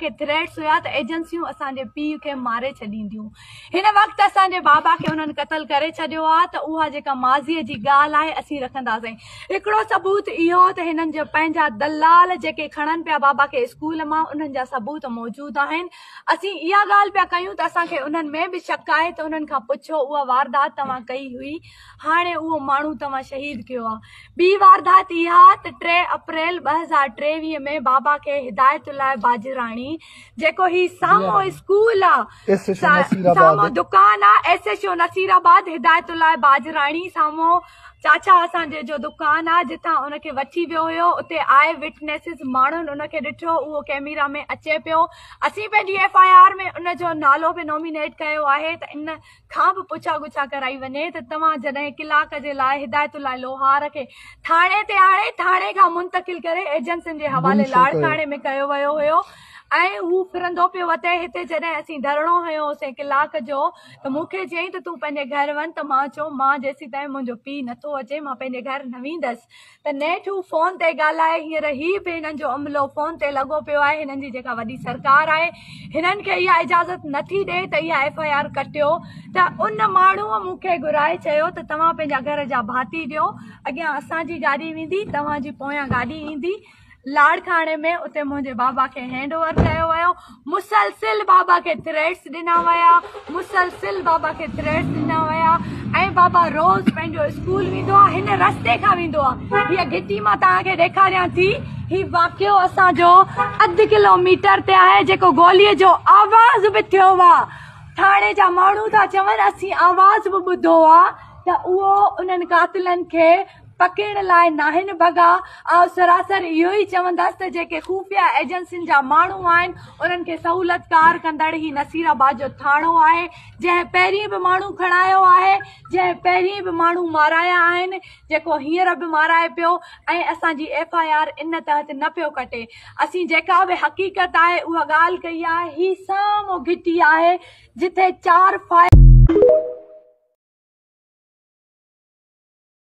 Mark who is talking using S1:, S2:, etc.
S1: के थ्रेट्स हुआ तो एजेंसियूं असांजे पीउ खे मारे छॾींदियूं। हिन वक़्तु असांजे बाबा खे उन्हनि क़तल करे छॾियो आहे त उहा जेका माज़ीअ जी ॻाल्हि आहे असीं रखंदासीं। हिकिड़ो सबूत इहो त हिननि जो पंहिंजा दलाल जेके खणनि पिया बाबा खे स्कूल मां उन्हनि जा सबूत मौजूदु आहिनि। असीं इहा ॻाल्हि पिया कयूं त असांखे उन्हनि में बि शक आहे त उन्हनि खां पुछो उहा वारदात तव्हां कई हुई, हाणे उहो माण्हू तव्हां शहीद कयो आहे। ॿी वारदात इहा त 3 अप्रैल 2023 में बाबा खे हिदायतुल्लाह बाजराणी जेको ही सामो स्कूल आहे, सामो दुकान आहे SHO नसीराबाद, हिदायतुल्लाह बाजराणी सामो चाचा असांजे जो दुकान आहे जिथां उनखे वठी वियो हुयो। उते आए विटनेसिस माण्हुनि उनखे ॾिठो, उहो कैमरा में अचे पियो। असीं पंहिंजी FIR में उनजो नालो बि नॉमिनेट कयो आहे त इन खां बि पुछा गुछा कराई वञे त तव्हां जॾहिं कलाक जे लाइ हिदायतुल्लाह लोहार खे थाणे ते आणे थाणे खां मुंतकिल करे एजेंसियुनि जे हवाले लाड़काणे में कयो वियो हुयो ऐं हू फिरंदो पियो वते। हिते जॾहिं असीं धरणो हयोसीं कलाक जो त मूंखे चयईं त तूं पंहिंजे घर वञ, त मां चयो मां जेसीं ताईं मुंहिंजो पीउ नथो अचे मां पंहिंजे घर न वेंदसि। त नेठि हू फ़ोन ते ॻाल्हाए, हींअर ही बि हिननि जो अमलो फ़ोन ते लॻो पियो आहे। हिननि जी जेका वॾी सरकार आहे हिननि खे इहा इजाज़त नथी ॾे त इहा FIR कटियो। त उन माण्हूअ मूंखे घुराए चयो त तव्हां पंहिंजा घर जा भाती ॾियो, अॻियां असांजी गाॾी वेंदी, तव्हांजी पोयां गाॾी ईंदी लाड़खाणे में। उते मुंहिंजे बाबा खे हैंड ओवर कयो वियो। मुसलसिल बाबा खे थ्रेट्स ॾिना विया, मुसलसिल बाबा खे थ्रेट्स ॾिना विया ऐं बाबा रोज़ पंहिंजो स्कूल वेंदो आहे, हिन रस्ते खां वेंदो आहे। हीअ घिटी मां तव्हांखे ॾेखारियां थी, ही वाक़ियो असांजो 1/2 किलोमीटर ते आहे जेको गोलीअ जो आवाज़ बि थियो आहे। थाणे जा माण्हू था चवनि असीं आवाज़ बि ॿुधो आहे त उहो उन्हनि कातिलनि खे पकड़ण लाइ नाहिनि भॻा। ऐं सरासर इहो ई चवंदसि त जेके खुफ़िया एजेंसियुनि जा माण्हू आहिनि उन्हनि खे सहूलियतकार कंदड़ ही नसीराबाद जो थाणो आहे, जंहिं पहिरीं बि माण्हू खणायो आहे, जंहिं पहिरीं बि माण्हू माराया आहिनि, जेको हींअर बि माराए पियो ऐं असांजी FIR इन तहत न पियो कटे। असीं जेका बि हक़ीक़त आहे उहा ॻाल्हि कई आहे। ही साम्हूं घिटी आहे जिथे 4 फायर